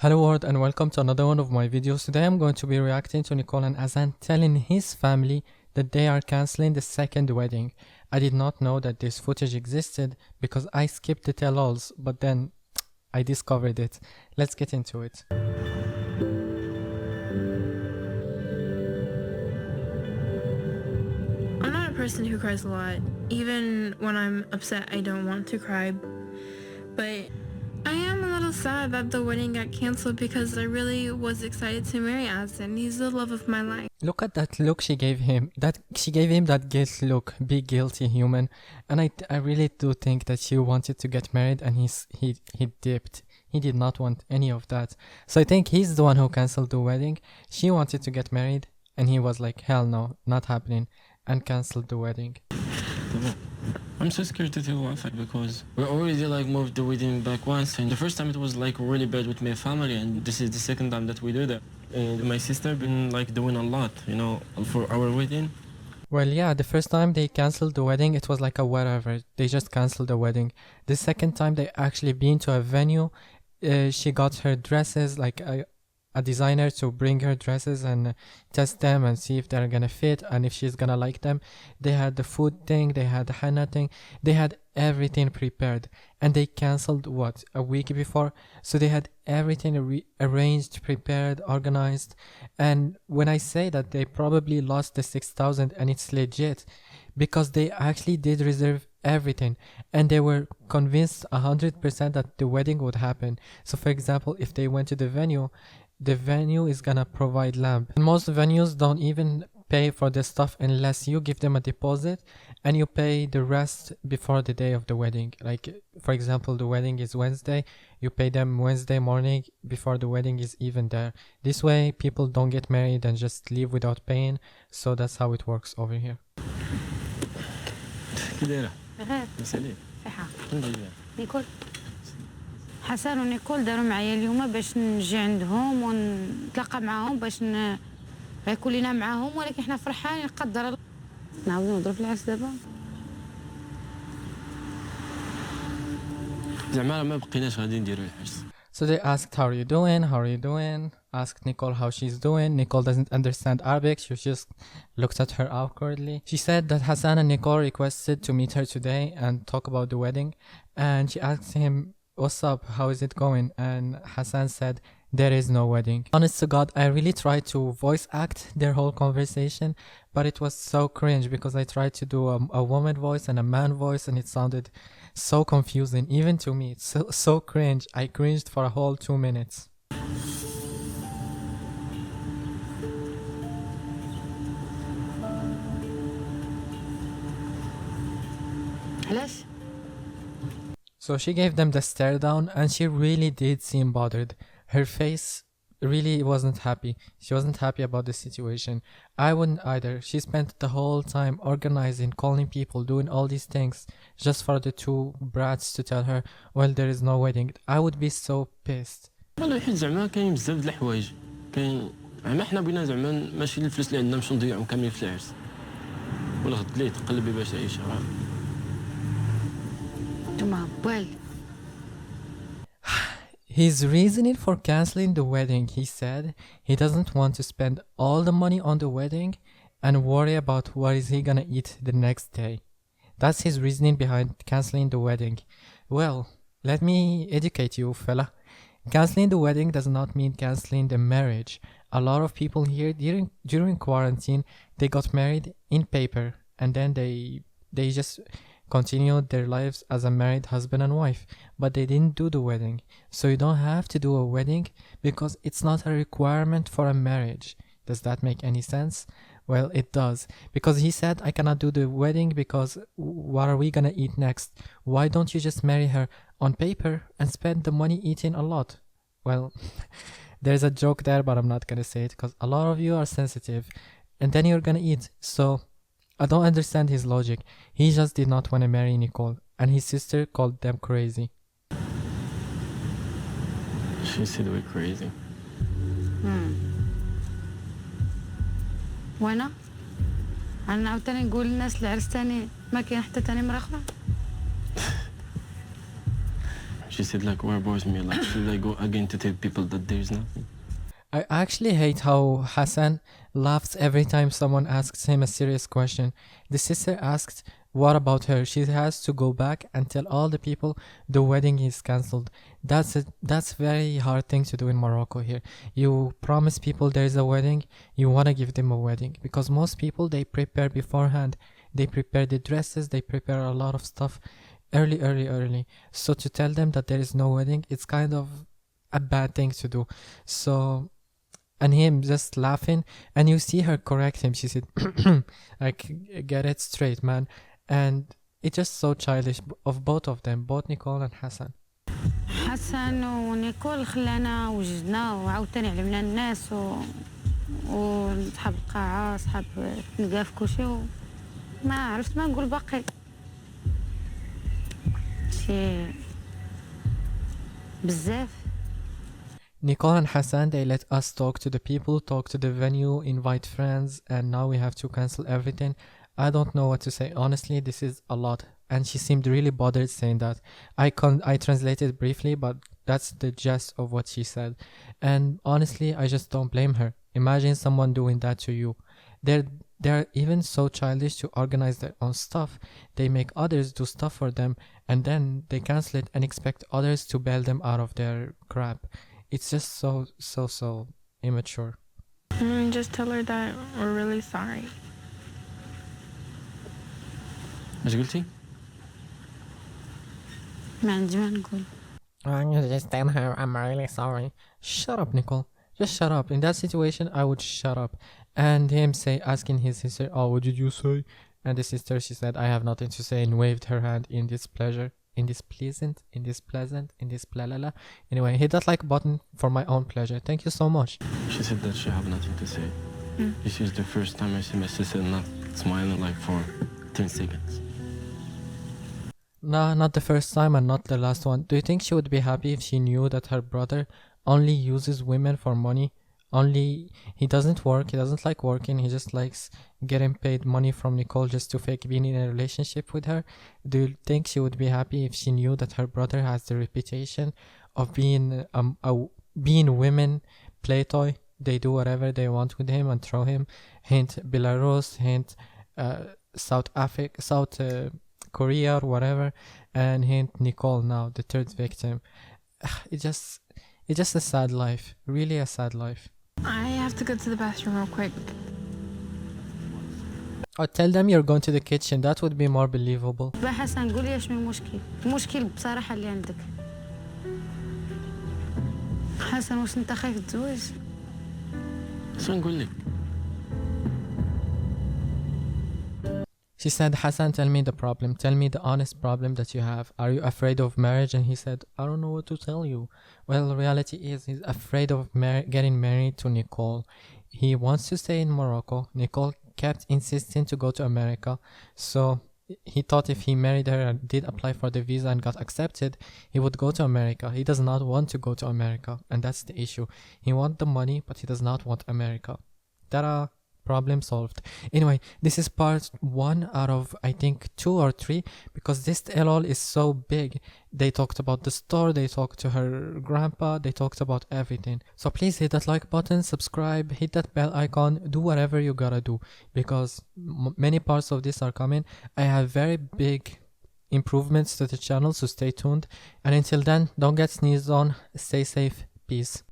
Hello world and welcome to another one of my videos. Today I'm going to be reacting to Nicole and Azan telling his family that they are cancelling the second wedding. I did not know that this footage existed because I skipped the tell-alls, but then I discovered it. Let's get into it. I'm not a person who cries a lot. Even when I'm upset, I don't want to cry. But I am a little sad that the wedding got canceled because I really was excited to marry Hassan. He's the love of my life. Look at that look she gave him. She gave him that guilt look. Be guilty, human. And I really do think that she wanted to get married and he dipped. He did not want any of that. So I think he's the one who canceled the wedding. She wanted to get married and he was like, hell no, not happening, and canceled the wedding. I'm so scared to tell Wi-Fi because we already moved the wedding back once, and the first time it was really bad with my family, and this is the second time that we do that. And my sister been doing a lot, for our wedding. Well, yeah, the first time they canceled the wedding, it was like a whatever. They just canceled the wedding. The second time they actually been to a venue, she got her dresses, like a designer to bring her dresses and test them and see if they're gonna fit and if she's gonna like them. They had the food thing, they had the henna thing, they had everything prepared, and they canceled a week before. So they had everything arranged, prepared, organized. And when I say that, they probably lost the 6,000, and it's legit because they actually did reserve everything and they were convinced 100% that the wedding would happen. So for example, if they went to the venue is gonna provide lamp, and most venues don't even pay for the stuff unless you give them a deposit and you pay the rest before the day of the wedding. Like for example, the wedding is Wednesday, you pay them Wednesday morning before the wedding is even there. This way people don't get married and just leave without paying. So that's how it works over here. نيكول حسن ونيكول داروا معايا اليوم باش نجي عندهم ونتلاقى معاهم باش يكون لينا معاهم، ولكن حنا فرحانين قدر الله. نعاودو نهضروا في العرس دابا. زعما ما بقيناش غادي نديروا العرس. So they asked, how are you doing? Asked Nicole how she's doing. Nicole doesn't understand Arabic. She just looked at her awkwardly. She said that Hassan and Nicole requested to meet her today and talk about the wedding. And she asked him, what's up? How is it going? And Hassan said, there is no wedding. Honest to God, I really tried to voice act their whole conversation, but it was so cringe because I tried to do a woman voice and a man voice, and it sounded so confusing, even to me. It's so cringe. I cringed for a whole 2 minutes. So she gave them the stare down, and she really did seem bothered. Her face really wasn't happy. She wasn't happy about the situation. I wouldn't either. She spent the whole time organizing, calling people, doing all these things just for the two brats to tell her, well, there is no wedding. I would be so pissed. والله حيت زعما كاين بزاف د الحوايج، كاين زعما حنا بغينا زعما ماشي الفلوس اللي عندنا نمشيو نضيعهم كاملين في العرس، ولا غد ليه تقلبي باش تعيشها. His reasoning for cancelling the wedding, he said he doesn't want to spend all the money on the wedding and worry about what is he gonna eat the next day. That's his reasoning behind cancelling the wedding. Well, let me educate you, fella. Cancelling the wedding does not mean cancelling the marriage. A lot of people here during quarantine, they got married in paper, and then they just continued their lives as a married husband and wife, but they didn't do the wedding. So you don't have to do a wedding because it's not a requirement for a marriage. Does that make any sense? Well, it does, because he said, I cannot do the wedding because what are we gonna eat next? Why don't you just marry her on paper and spend the money eating a lot? Well, there's a joke there, but I'm not gonna say it because a lot of you are sensitive, and then you're gonna eat. So I don't understand his logic. He just did not want to marry Nicole, and his sister called them crazy. She said we're crazy. وانا عاود تاني نقول للناس العرس تاني ما كاين حتى تاني مرة أخرى. She She said like, where boys me? Like, should I go again to tell people that there is nothing? I actually hate how Hassan laughs every time someone asks him a serious question. The sister asked, what about her? She has to go back and tell all the people the wedding is cancelled. That's very hard thing to do in Morocco here. You promise people there is a wedding, you want to give them a wedding. Because most people, they prepare beforehand. They prepare the dresses, they prepare a lot of stuff early. So to tell them that there is no wedding, it's kind of a bad thing to do. So... and him just laughing, and you see her correct him. She said, like, get it straight, man. And it's just so childish of both of them, both Nicole and Hassan. حسن ونيكول خلانا وجدنا وعاوتاني علمنا الناس وصحاب القاعة صحاب تنقاف كلشي ما عرفت ما نقول باقي شي بزاف. Nicole and Hassan, they let us talk to the people, talk to the venue, invite friends, and now we have to cancel everything. I don't know what to say. Honestly, this is a lot. And she seemed really bothered saying that. I translated briefly, but that's the gist of what she said. And honestly, I just don't blame her. Imagine someone doing that to you. They're even so childish to organize their own stuff. They make others do stuff for them, and then they cancel it and expect others to bail them out of their crap. It's just so immature. Just tell her that we're really sorry. ايش قلتي؟ ما عندي ما نقول. I'm just tell her I'm really sorry. Shut up, Nicole. Just shut up. In that situation, I would shut up. And him asking his sister, oh, what did you say? And the sister, she said, I have nothing to say, and waved her hand in this pleasure. In this pleasant, in this pleasant, in this blah. Anyway, hit that like button for my own pleasure. Thank you so much. She said that she have nothing to say. This is the first time I see my sister not smiling like for 10 seconds. Nah, not the first time and not the last one. Do you think she would be happy if she knew that her brother only uses women for money? He doesn't work, he doesn't like working, he just likes getting paid money from Nicole just to fake being in a relationship with her. Do you think she would be happy if she knew that her brother has the reputation of being being women play toy? They do whatever they want with him and throw him. Hint Belarus, hint South Africa, South Korea or whatever, and hint Nicole now, the third victim. It's just a sad life, really a sad life. I have to go to the bathroom real quick. Or tell them you're going to the kitchen, that would be more believable. با حسن قولي شنو المشكل؟ المشكل بصراحة اللي عندك. حسن واش انت خايف تزوج؟ شو نقول لك؟ She said, Hassan, tell me the problem. Tell me the honest problem that you have. Are you afraid of marriage? And he said, I don't know what to tell you. Well, the reality is he's afraid of getting married to Nicole. He wants to stay in Morocco. Nicole kept insisting to go to America. So he thought if he married her and did apply for the visa and got accepted, he would go to America. He does not want to go to America. And that's the issue. He wants the money, but he does not want America. Ta-da! Problem solved. Anyway, this is part 1 out of I think 2 or 3, because this tell-all is so big. They talked about the store, they talked to her grandpa, they talked about everything. So please hit that like button, subscribe, hit that bell icon, do whatever you gotta do, because many parts of this are coming. I have very big improvements to the channel, so stay tuned. And until then, don't get sneezed on, stay safe, peace.